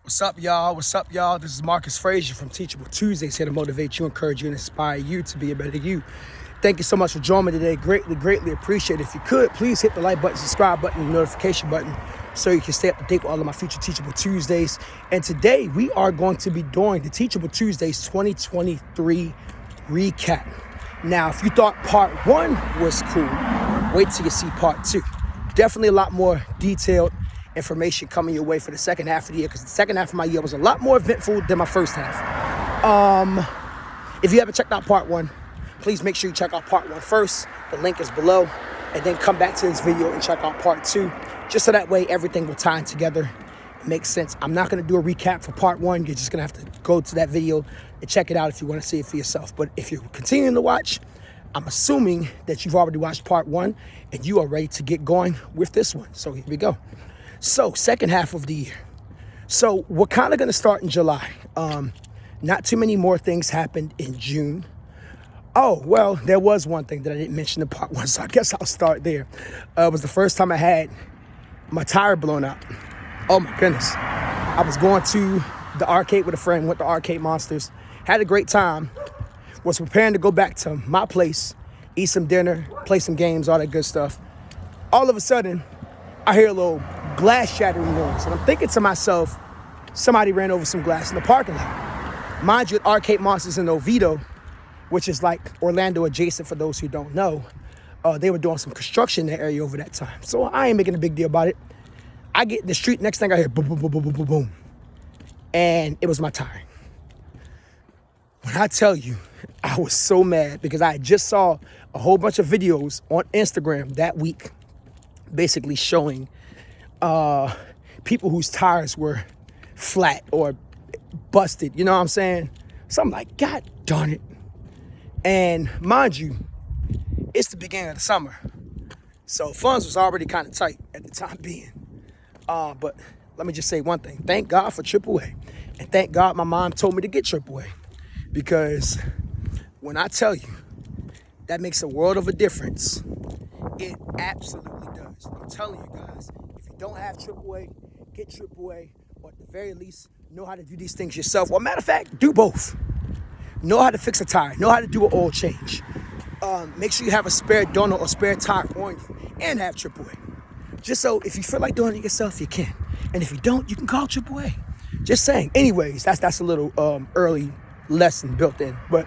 What's up, y'all? What's up, y'all? This is Marcus Frazier from Teachable Tuesdays, here to motivate you, encourage you, and inspire you to be a better you. Thank you so much for joining me today. Greatly appreciate it. If you could, please hit the like button, subscribe button, and notification button so you can stay up to date with all of my future Teachable Tuesdays. And today, we are going to be doing the Teachable Tuesdays 2023 recap. Now, if you thought part one was cool, wait till you see part two. Definitely a lot more detailed information coming your way for the second half of the year, because the second half of my year was a lot more eventful than my first half. If you haven't checked out part one, please make sure you check out part one first. The link is below, and then come back to this video and check out part two, just so that way everything will tie in together. It makes sense. I'm not going to do a recap for part one. You're just going to have to go to that video and check it out if you want to see it for yourself. But if you're continuing to watch, I'm assuming that you've already watched part one and you are ready to get going with this one. So here we go. So second half of the year. So we're kind of going to start in July. Not too many more things happened in June. Oh, well, there was one thing that I didn't mention in part one, so I guess I'll start there. It was the first time I had my tire blown out. Oh my goodness. I was going to the arcade with a friend, went to Arcade Monsters, had a great time, was preparing to go back to my place, eat some dinner, play some games, all that good stuff. All of a sudden, I hear a little glass shattering noise, and I'm thinking to myself, somebody ran over some glass in the parking lot. Mind you, Arcade Monsters in Oviedo, which is like Orlando adjacent for those who don't know, they were doing some construction in the area over that time. So I ain't making a big deal about it. I get in the street, next thing I hear boom, boom, boom, boom, boom, boom, boom. And it was my tire. When I tell you, I was so mad because I just saw a whole bunch of videos on Instagram that week basically showing people whose tires were flat or busted, you know what I'm saying? So I'm like, God darn it. And mind you, it's the beginning of the summer, so funds was already kind of tight at the time being. But let me just say one thing. Thank God for AAA. And thank God my mom told me to get AAA. Because when I tell you, that makes a world of a difference. It absolutely does. I'm telling you guys, if you don't have AAA, get AAA, or at the very least, know how to do these things yourself. Or matter of fact, do both. Know how to fix a tire. Know how to do an oil change. Make sure you have a spare donut or spare tire on you, and have AAA. Just so if you feel like doing it yourself, you can. And if you don't, you can call AAA. Just saying. Anyways, that's a little early lesson built in. But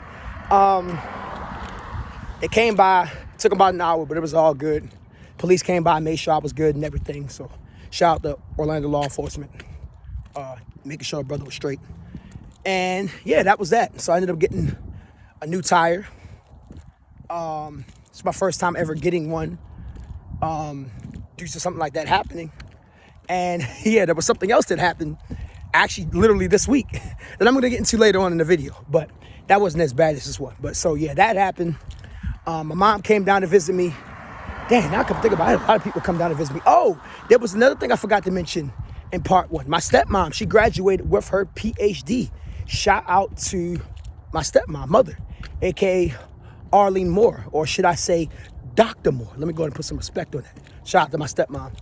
it came by, took about an hour, but it was all good. Police came by, made sure I was good and everything. So shout out to Orlando law enforcement, making sure our brother was straight. And yeah, that was that. So I ended up getting a new tire. It's my first time ever getting one due to something like that happening. And yeah, there was something else that happened actually literally this week that I'm going to get into later on in the video. But that wasn't as bad as this one. But so yeah, that happened. My mom came down to visit me. Dang, now I can think about it. A lot of people come down to visit me. Oh, there was another thing I forgot to mention in part one. My stepmom, she graduated with her PhD. Shout out to my stepmom, mother, aka Arlene Moore, or should I say Dr. Moore. Let me go ahead and put some respect on that. Shout out to my stepmom.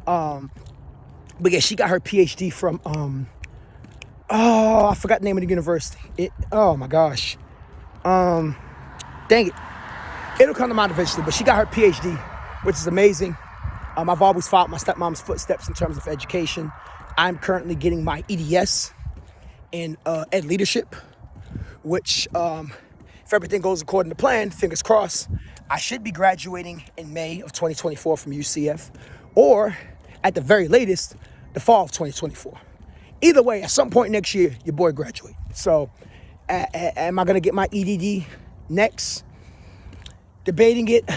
But yeah, she got her PhD from, I forgot the name of the university. Oh my gosh. Dang it. It'll come to mind eventually, but she got her PhD, which is amazing. I've always followed my stepmom's footsteps in terms of education. I'm currently getting my EDS in ed leadership, which if everything goes according to plan, fingers crossed, I should be graduating in May of 2024 from UCF, or at the very latest, the fall of 2024. Either way, at some point next year, your boy graduate. So am I going to get my EDD next? Debating it,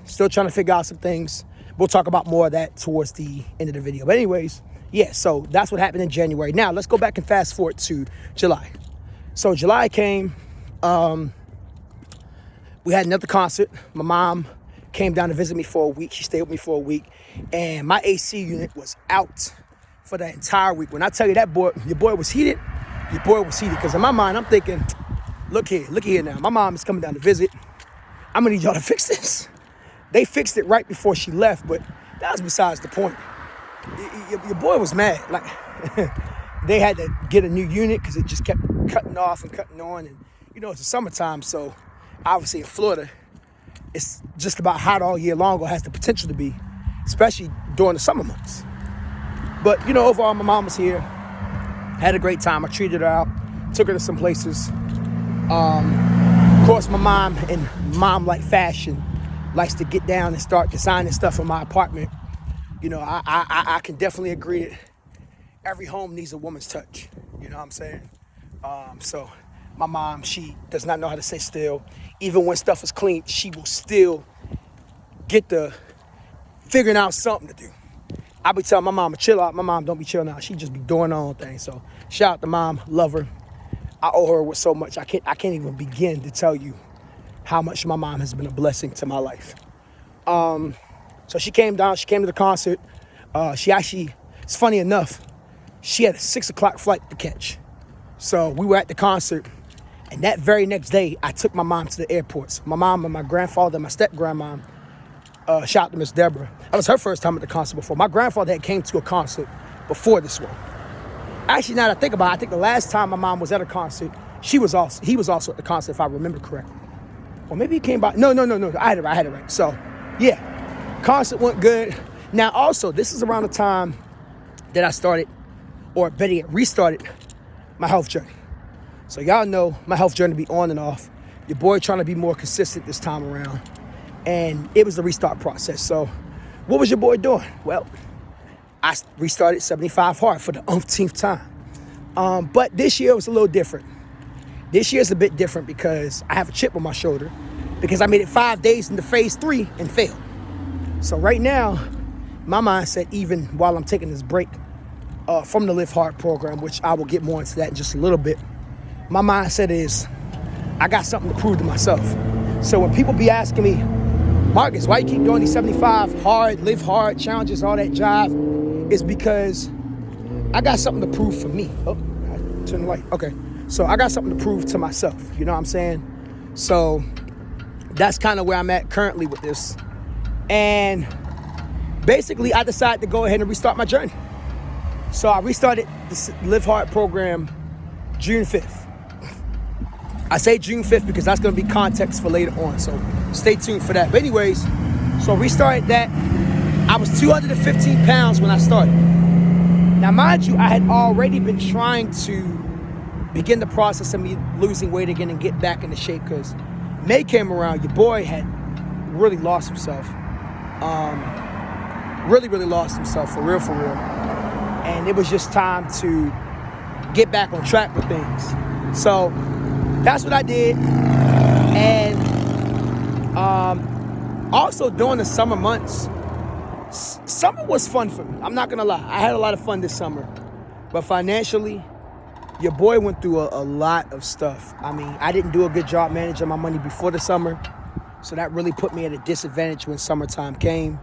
still trying to figure out some things. We'll talk about more of that towards the end of the video. But anyways, yeah, so that's what happened in January. Now, let's go back and fast forward to July. So July came, we had another concert. My mom came down to visit me for a week. She stayed with me for a week. And my AC unit was out for the entire week. When I tell you that boy, your boy was heated, because in my mind, I'm thinking, look here now. My mom is coming down to visit. I'm gonna need y'all to fix this. They fixed it right before she left, but that was besides the point. Your boy was mad. Like, they had to get a new unit because it just kept cutting off and cutting on. And, it's the summertime, so obviously in Florida, it's just about hot all year long, or has the potential to be, especially during the summer months. But, overall, my mom was here. Had a great time. I treated her out, took her to some places. Of course, my mom, in mom-like fashion, likes to get down and start designing stuff in my apartment. I can definitely agree that every home needs a woman's touch. You know what I'm saying? So my mom, she does not know how to sit still. Even when stuff is clean, she will still get the figuring out something to do. I be telling my mom to chill out. My mom don't be chilling out. She just be doing her own thing. So shout out to mom, love her. I owe her with so much. I can't even begin to tell you how much my mom has been a blessing to my life. So she came down. She came to the concert. She actually, it's funny enough, she had a 6 o'clock flight to catch. So we were at the concert, and that very next day, I took my mom to the airport. So my mom and my grandfather and my step-grandmom, shout out to Miss Deborah. That was her first time at the concert before. My grandfather had came to a concert before this one. Actually, now that I think about it, I think the last time my mom was at a concert, he was also at the concert, if I remember correctly. Or maybe he came by. No. I had it right. So, yeah, concert went good. Now, also, this is around the time that I started, or better yet, restarted my health journey. So y'all know my health journey be on and off. Your boy trying to be more consistent this time around. And it was the restart process. So what was your boy doing? Well, I restarted 75 hard for the umpteenth time. But this year was a little different. This year's a bit different because I have a chip on my shoulder because I made it 5 days into phase 3 and failed. So right now, my mindset, even while I'm taking this break from the Live Hard program, which I will get more into that in just a little bit, my mindset is I got something to prove to myself. So when people be asking me, Marcus, why you keep doing these 75 hard, live hard challenges, all that jive, is because I got something to prove for me. Oh, I turned the light. Okay. So I got something to prove to myself. You know what I'm saying? So that's kind of where I'm at currently with this. And basically, I decided to go ahead and restart my journey. So I restarted the Live Hard program June 5th. I say June 5th because that's going to be context for later on. So stay tuned for that. But anyways, so restarted that. I was 215 pounds when I started. Now, mind you, I had already been trying to begin the process of me losing weight again and get back into shape because May came around. Your boy had really lost himself. Really lost himself, for real. And it was just time to get back on track with things. So that's what I did. And also during the summer months, summer was fun for me. I'm not gonna lie. I had a lot of fun this summer. But financially, your boy went through a lot of stuff. I mean, I didn't do a good job managing my money before the summer. So that really put me at a disadvantage when summertime came.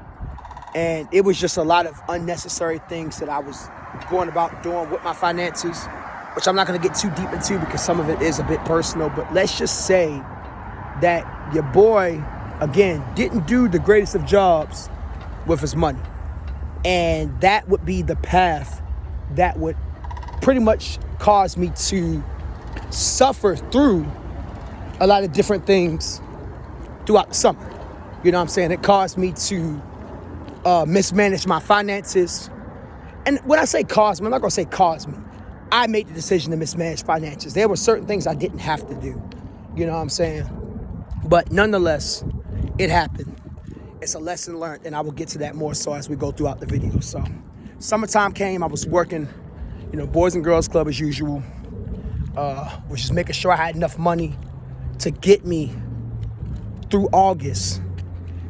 And it was just a lot of unnecessary things that I was going about doing with my finances, which I'm not going to get too deep into because some of it is a bit personal. But let's just say that your boy, again, didn't do the greatest of jobs with his money. And that would be the path that would pretty much cause me to suffer through a lot of different things throughout the summer. You know what I'm saying? It caused me to mismanage my finances. And when I say caused me, I'm not going to say caused me. I made the decision to mismanage finances. There were certain things I didn't have to do. You know what I'm saying? But nonetheless, it happened. It's a lesson learned, and I will get to that more so as we go throughout the video. So, summertime came. I was working, Boys and Girls Club as usual, which is making sure I had enough money to get me through August.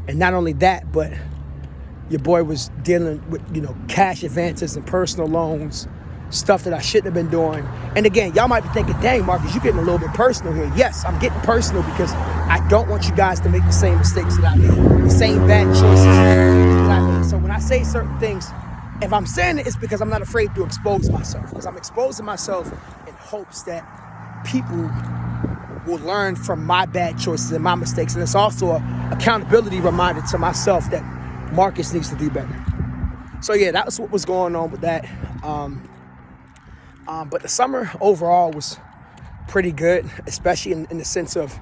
And not only that, but your boy was dealing with, cash advances and personal loans, stuff that I shouldn't have been doing. And again, y'all might be thinking, dang, Marcus, you're getting a little bit personal here. Yes, I'm getting personal because I don't want you guys to make the same mistakes that I made, the same bad choices that I made. So when I say certain things, if I'm saying it, it's because I'm not afraid to expose myself, because I'm exposing myself in hopes that people will learn from my bad choices and my mistakes. And it's also an accountability reminder to myself that Marcus needs to do better. So yeah, that was what was going on with that. But the summer overall was pretty good, especially in the sense of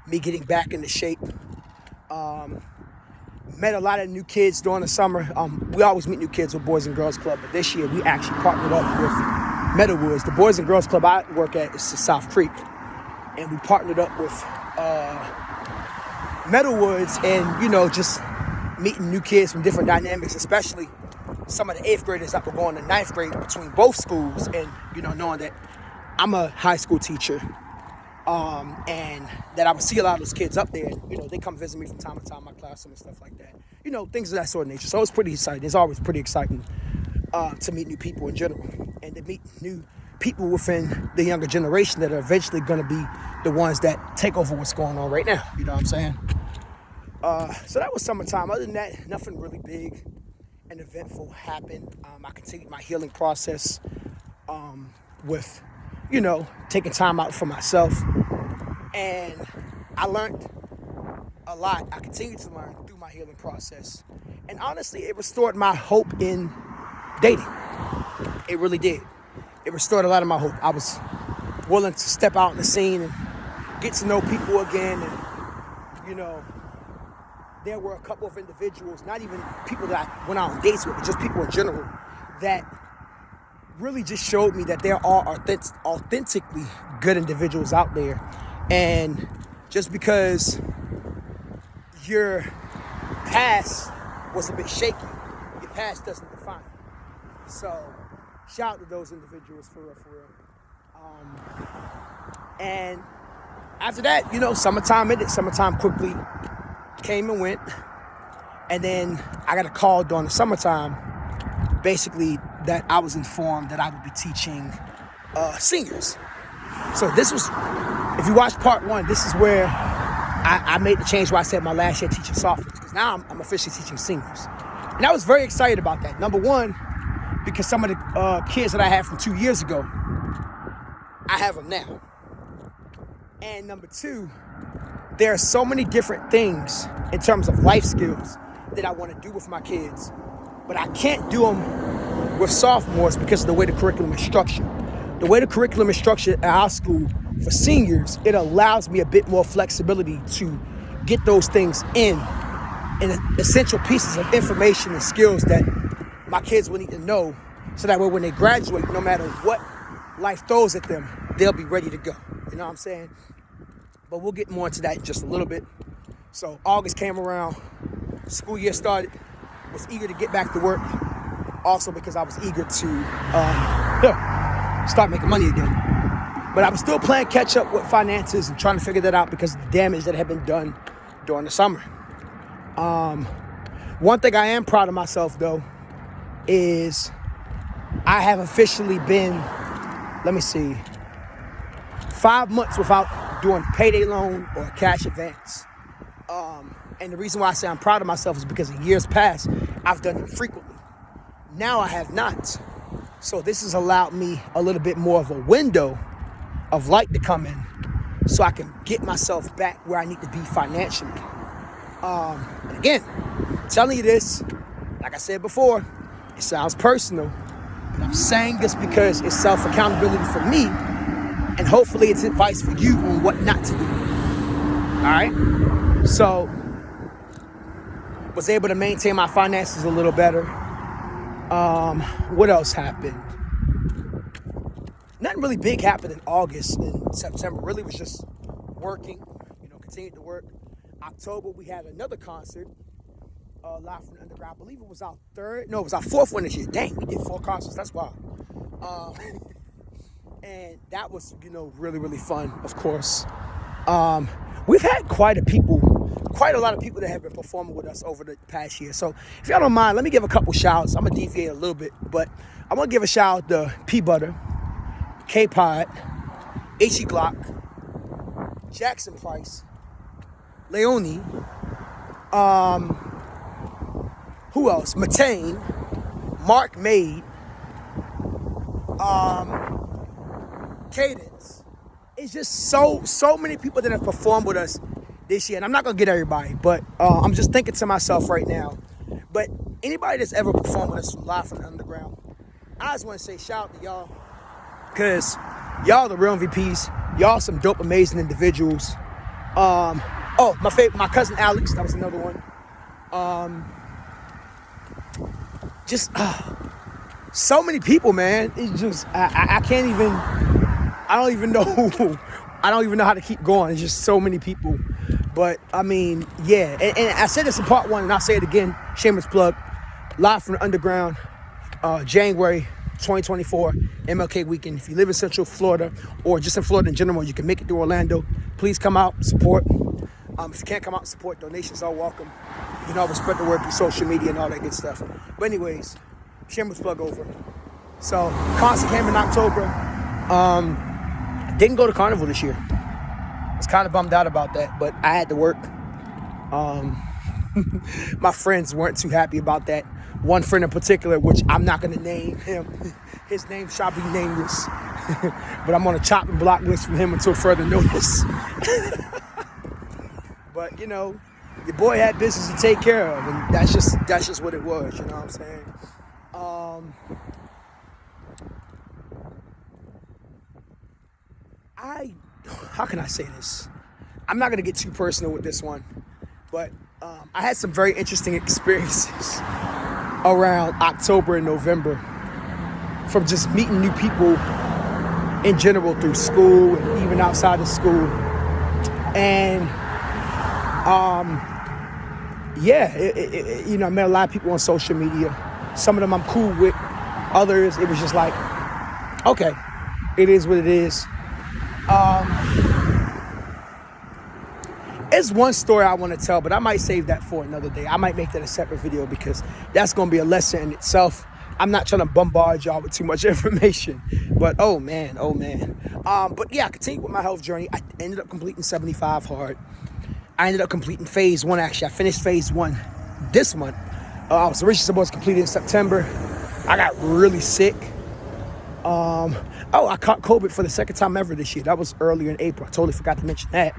me getting back into shape. Met a lot of new kids during the summer. We always meet new kids with Boys and Girls Club, but this year we actually partnered up with Meadowwoods. The Boys and Girls Club I work at is South Creek, and we partnered up with Meadowwoods, and just meeting new kids from different dynamics, especially some of the 8th graders that were going to 9th grade between both schools, and knowing that I'm a high school teacher, and that I would see a lot of those kids up there, and they come visit me from time to time in my classroom and stuff like that, things of that sort of nature. So it's pretty exciting. It's always pretty exciting to meet new people in general, and to meet new people within the younger generation that are eventually going to be the ones that take over what's going on right now. You know what I'm saying? So that was summertime. Other than that, nothing really big and eventful happened. I continued my healing process with, taking time out for myself. And I learned a lot. I continued to learn through my healing process. And honestly, it restored my hope in dating. It really did. It restored a lot of my hope. I was willing to step out in the scene and get to know people again. And, there were a couple of individuals, not even people that I went out on dates with, but just people in general, that really just showed me that there are authentically good individuals out there. And just because your past was a bit shaky, your past doesn't define you. So shout out to those individuals for real. And after that, summertime ended. Summertime quickly came and went. And then I got a call during the summertime, basically that I was informed that I would be teaching seniors. So this was, if you watch part 1, this is where I made the change where I said my last year teaching sophomores, because now I'm officially teaching seniors. And I was very excited about that. Number one, because some of the kids that I had from 2 years ago, I have them now. And number two, there are so many different things in terms of life skills that I want to do with my kids, but I can't do them with sophomores because of the way the curriculum is structured. The way the curriculum is structured at our school for seniors, it allows me a bit more flexibility to get those things in essential pieces of information and skills that my kids will need to know, so that way when they graduate, no matter what life throws at them, they'll be ready to go. You know what I'm saying? But we'll get more into that in just a little bit. So August came around, school year started, was eager to get back to work. Also because I was eager to start making money again. But I was still playing catch up with finances and trying to figure that out because of the damage that had been done during the summer. One thing I am proud of myself though is I have officially been, 5 months without doing payday loan or cash advance. And the reason why I say I'm proud of myself is because in years past, I've done it frequently. Now I have not. So this has allowed me a little bit more of a window of light to come in so I can get myself back where I need to be financially. And again, telling you this, like I said before, it sounds personal, but I'm saying this because it's self-accountability for me, and hopefully it's advice for you on what not to do. All right? So, was able to maintain my finances a little better. What else happened? Nothing really big happened in August and September. Really was just working, continued to work. October, we had another concert, live from the underground. I believe it was our fourth one this year. Dang, we did 4 concerts. That's wild. And that was, really, really fun, of course. We've had quite a lot of people that have been performing with us over the past year. So if y'all don't mind, let me give a couple shouts. I'm going to deviate a little bit, but I'm going to give a shout out to P Butter, K Pod, H.E. Glock, Jackson Price, Leone, who else? Matane, Mark Made, Cadence. It's just so many people that have performed with us this year. And I'm not going to get everybody, but I'm just thinking to myself right now. But anybody that's ever performed with us live from the underground, I just want to say shout out to y'all. because y'all the real MVPs. Y'all some dope, amazing individuals. My cousin Alex, that was another one. So many people, man. It's just I can't even. I don't even know. I don't even know how to keep going. It's just so many people. But I mean, yeah. And I said this in part 1, and I'll say it again. Shameless plug. Live from the underground, January 2024, MLK weekend. If you live in Central Florida or just in Florida in general, you can make it through Orlando. Please come out, support. If you can't come out and support, donations are welcome. You can always spread the word through social media and all that good stuff. But anyways, shameless plug over. So, concert came in October. Didn't go to Carnival this year. I was kind of bummed out about that, but I had to work. My friends weren't too happy about that. One friend in particular, which I'm not going to name him. His name shall be nameless. But I'm on a chopping block list from him until further notice. But, you know, your boy had business to take care of, and that's just what it was, you know what I'm saying? How can I say this? I'm not going to get too personal with this one, but I had some very interesting experiences around October and November from just meeting new people in general through school and even outside of school. And I met a lot of people on social media. Some of them I'm cool with. Others, it was just like, okay, it is what it is. It's one story I want to tell, but I might save that for another day. I might make that a separate video because that's going to be a lesson in itself. I'm not trying to bombard y'all with too much information, but oh man. But yeah, I continued with my health journey. I ended up completing 75 hard. I ended up completing phase 1. Actually, I finished phase 1 this month. I was originally supposed to complete it in September. I got really sick. I caught COVID for the second time ever this year. That was earlier in April. I totally forgot to mention that.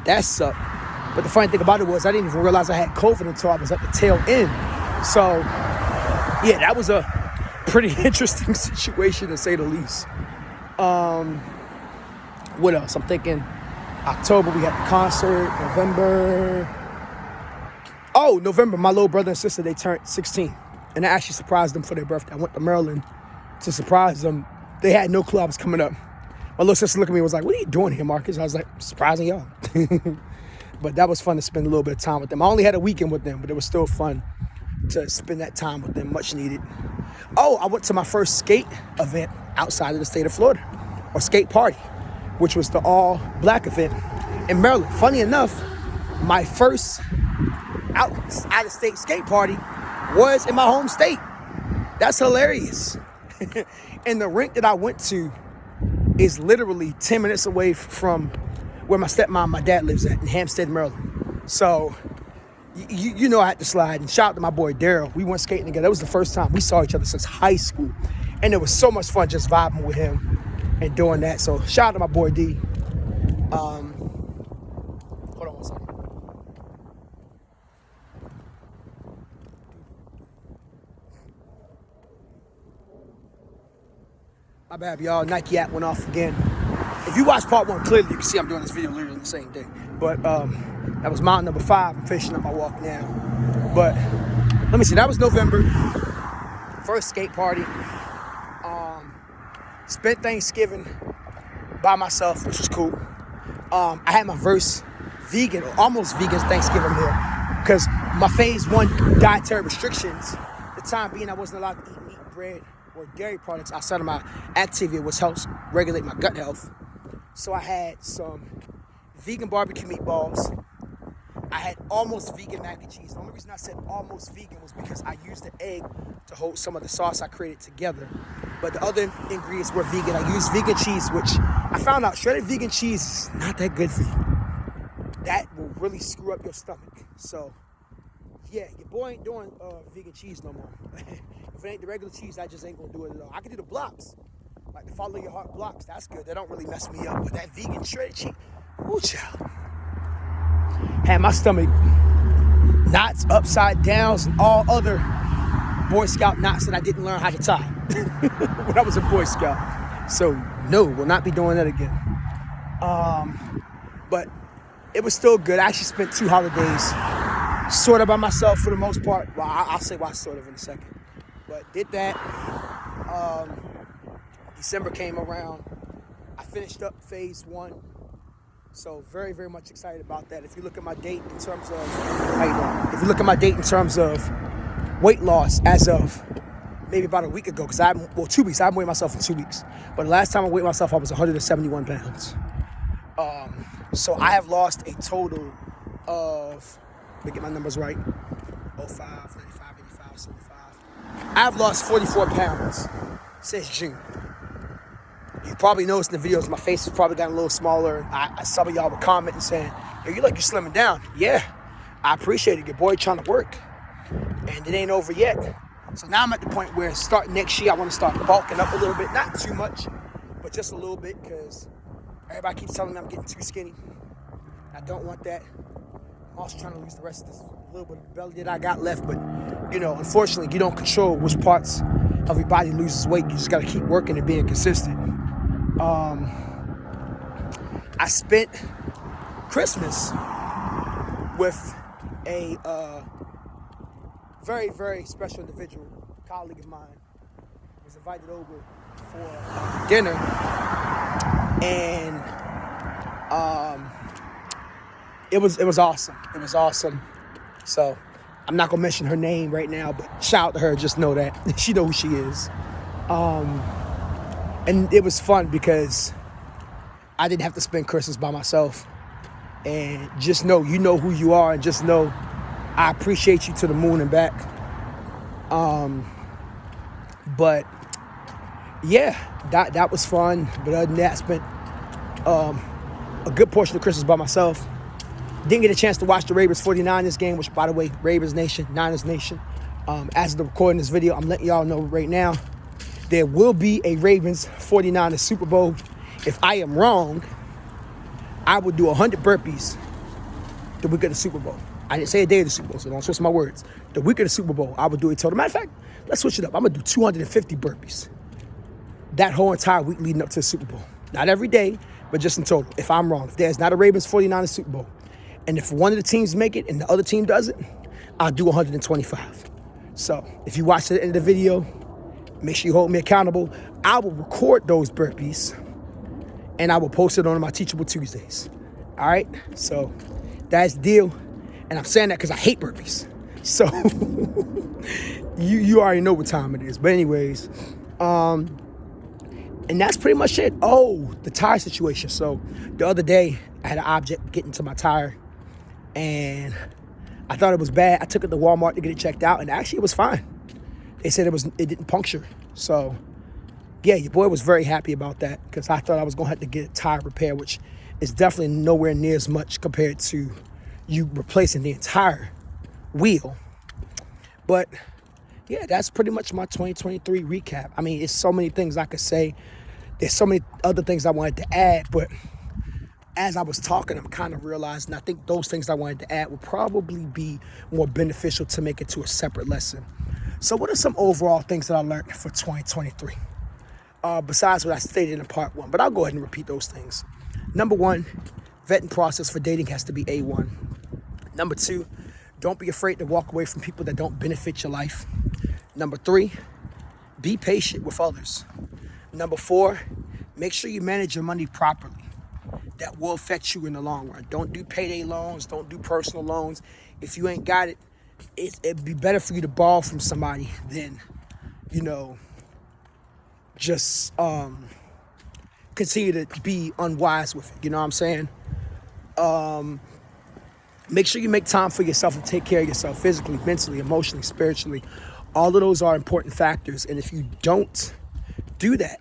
That sucked. But the funny thing about it was I didn't even realize I had COVID until I was at the tail end. So, yeah, that was a pretty interesting situation to say the least. What else? I'm thinking October, we had the concert. November, my little brother and sister, they turned 16. And I actually surprised them for their birthday. I went to Maryland to surprise them. They had no clue I was coming up. My little sister looked at me and was like, "What are you doing here, Marcus?" I was like, "Surprising y'all." But that was fun to spend a little bit of time with them. I only had a weekend with them, but it was still fun to spend that time with them, much needed. I went to my first skate event outside of the state of Florida, or skate party, which was the all-black event in Maryland. Funny enough, my first out-of-state skate party was in my home state. That's hilarious. And the rink that I went to is literally 10 minutes away from where my stepmom, my dad lives at in Hampstead, Maryland. So, you know I had to slide. And shout out to my boy Daryl. We went skating together. That was the first time we saw each other since high school. And it was so much fun just vibing with him and doing that. So, shout out to my boy D. Hold on one second. My bad, y'all. Nike app went off again. If you watch part 1 clearly, you can see I'm doing this video literally the same day. But that was mountain number 5. I'm finishing up my walk now. But let me see. That was November. First skate party. Spent Thanksgiving by myself, which was cool. I had my first vegan or almost vegan Thanksgiving meal because my phase 1 dietary restrictions, the time being I wasn't allowed to eat meat, bread, or dairy products outside of my activity, which helps regulate my gut health. So I had some vegan barbecue meatballs. I had almost vegan mac and cheese. The only reason I said almost vegan was because I used the egg to hold some of the sauce I created together. But the other ingredients were vegan. I used vegan cheese, which I found out shredded vegan cheese is not that good for you. That will really screw up your stomach. So, yeah, your boy ain't doing vegan cheese no more. If it ain't the regular cheese, I just ain't gonna do it at all. I can do the blocks, like the follow your heart blocks. That's good. They don't really mess me up. But that vegan shredded cheese, ooh, child. Had my stomach knots, upside downs, and all other Boy Scout knots that I didn't learn how to tie when I was a Boy Scout. So no, we'll not be doing that again. But it was still good. I actually spent 2 holidays sort of by myself for the most part. Well, I'll say why sort of in a second. But did that. December came around. I finished up phase 1. So very, very much excited about that. If you look at my date in terms of, if you look at my date in terms of weight loss as of maybe about a week ago, because 2 weeks. I haven't weighed myself in 2 weeks. But the last time I weighed myself, I was 171 pounds. So I have lost a total of, let me get my numbers right, 05, 95, 85, 75. I have lost 44 pounds since June. You probably noticed in the videos, my face has probably gotten a little smaller. Some of y'all were commenting saying, yo, you look, you're slimming down. Yeah, I appreciate it. Your boy trying to work. And it ain't over yet. So now I'm at the point where starting next year, I want to start bulking up a little bit. Not too much, but just a little bit, because everybody keeps telling me I'm getting too skinny. I don't want that. I'm also trying to lose the rest of this little bit of belly that I got left. But, you know, unfortunately, you don't control which parts of your body loses weight. You just got to keep working and being consistent. I spent Christmas with a very, very special individual, colleague of mine. Was invited over for dinner, and it was awesome. It was awesome. So I'm not gonna mention her name right now, but shout out to her. Just know that she know who she is. And it was fun because I didn't have to spend Christmas by myself. And just know, you know who you are, and just know I appreciate you to the moon and back. But yeah, that was fun. But other than that, I spent a good portion of Christmas by myself. Didn't get a chance to watch the Ravens 49ers game, which, by the way, Ravens Nation, Niners Nation. As of the recording this video, I'm letting y'all know right now, there will be a Ravens 49ers Super Bowl. If I am wrong, I will do 100 burpees the week of the Super Bowl. I didn't say a day of the Super Bowl, so don't twist my words. The week of the Super Bowl, I would do a total. Matter of fact, let's switch it up. I'm going to do 250 burpees that whole entire week leading up to the Super Bowl. Not every day, but just in total. If I'm wrong, if there's not a Ravens 49ers Super Bowl, and if one of the teams make it and the other team doesn't, I'll do 125. So if you watch the end of the video, make sure you hold me accountable. I will record those burpees and I will post it on my Teachable Tuesdays. All right? So that's the deal. And I'm saying that because I hate burpees. So you already know what time it is. But anyways, and that's pretty much it. Oh, the tire situation. So the other day, I had an object get into my tire, and I thought it was bad. I took it to Walmart to get it checked out, and actually it was fine. They said it didn't puncture. So yeah, your boy was very happy about that, because I thought I was gonna have to get a tire repair, which is definitely nowhere near as much compared to you replacing the entire wheel. But yeah, that's pretty much my 2023 recap. I mean, it's so many things I could say. There's so many other things I wanted to add, but as I was talking, I'm kind of realizing I think those things I wanted to add would probably be more beneficial to make it to a separate lesson. So what are some overall things that I learned for 2023? Besides what I stated in part 1, but I'll go ahead and repeat those things. Number 1, vetting process for dating has to be A1. Number 2, don't be afraid to walk away from people that don't benefit your life. Number 3, be patient with others. Number 4, make sure you manage your money properly. That will affect you in the long run. Don't do payday loans. Don't do personal loans. If you ain't got it, it'd be better for you to borrow from somebody than, just continue to be unwise with it. You know what I'm saying? Make sure you make time for yourself and take care of yourself physically, mentally, emotionally, spiritually. All of those are important factors. And if you don't do that,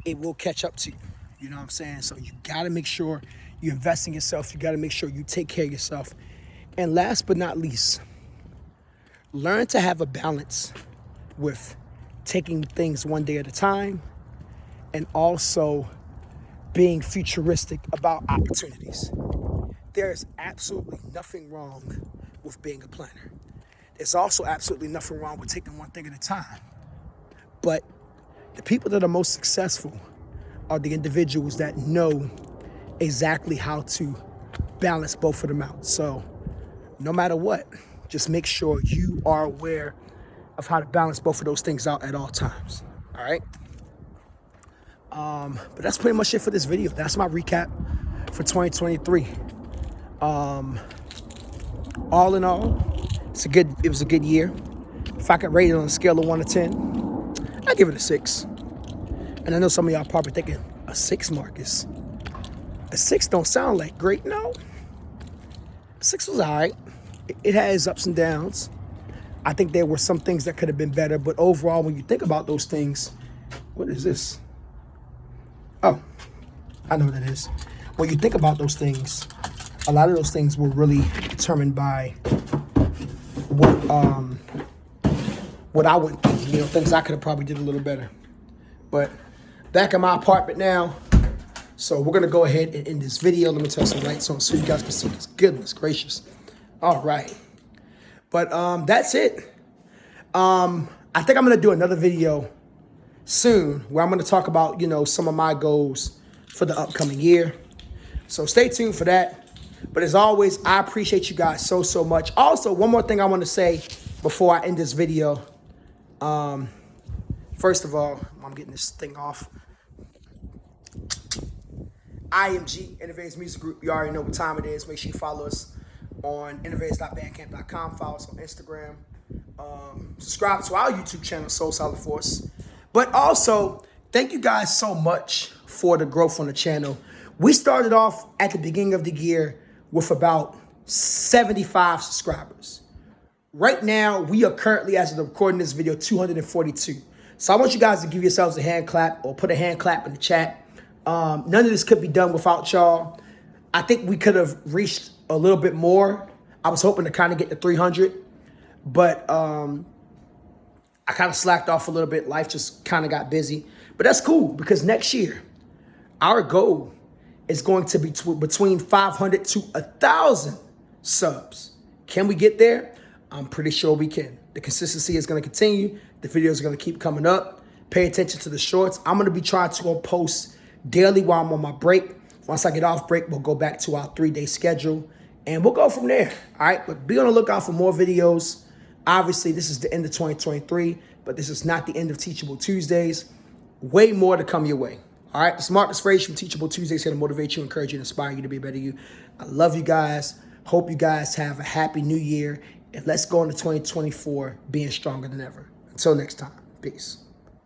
it will catch up to you. You know what I'm saying? So you got to make sure you invest in yourself. You got to make sure you take care of yourself. And last but not least, learn to have a balance with taking things one day at a time and also being futuristic about opportunities. There's absolutely nothing wrong with being a planner. There's also absolutely nothing wrong with taking one thing at a time. But The people that are most successful are the individuals that know exactly how to balance both of them out. So no matter what, just make sure you are aware of how to balance both of those things out at all times. All right. But that's pretty much it for this video. That's my recap for 2023. All in all, it was a good year. If I could rate it on a scale of 1 to 10, I'd give it a 6. And I know some of y'all probably thinking, a 6, Marcus? A 6 don't sound like great. No. A 6 was all right. It has ups and downs. I think there were some things that could have been better, but overall, when you think about those things, what is this? Oh, I know what it is. When you think about those things, a lot of those things were really determined by what I went through, things I could have probably did a little better. But back in my apartment now, so we're gonna go ahead and end this video. Let me turn some lights on so you guys can see this. Goodness gracious. All right. But that's it. I think I'm gonna do another video soon where I'm gonna talk about, some of my goals for the upcoming year. So stay tuned for that. But as always, I appreciate you guys so much. Also, one more thing I want to say before I end this video. First of all, I'm getting this thing off. IMG, Innovators Music Group. You already know what time it is. Make sure you follow us on innovators.bandcamp.com. Follow us on Instagram. Subscribe to our YouTube channel, Soul Solid Force. But also, thank you guys so much for the growth on the channel. We started off at the beginning of the year with about 75 subscribers. Right now, we are currently, as of the recording this video, 242. So I want you guys to give yourselves a hand clap or put a hand clap in the chat. None of this could be done without y'all. I think we could have reached a little bit more. I was hoping to kind of get to 300, but I kind of slacked off a little bit. Life just kind of got busy, but that's cool because next year, our goal is going to be between 500 to 1,000 subs. Can we get there? I'm pretty sure we can. The consistency is going to continue. The videos are going to keep coming up. Pay attention to the shorts. I'm going to be trying to go post daily while I'm on my break. Once I get off break, we'll go back to our 3-day schedule, and we'll go from there. All right, but be on the lookout for more videos. Obviously, this is the end of 2023, but this is not the end of Teachable Tuesdays. Way more to come your way. All right, it's Marcus Frazier from Teachable Tuesdays here to motivate you, encourage you, and inspire you to be a better you. I love you guys. Hope you guys have a happy new year, and let's go into 2024 being stronger than ever. Until next time, peace.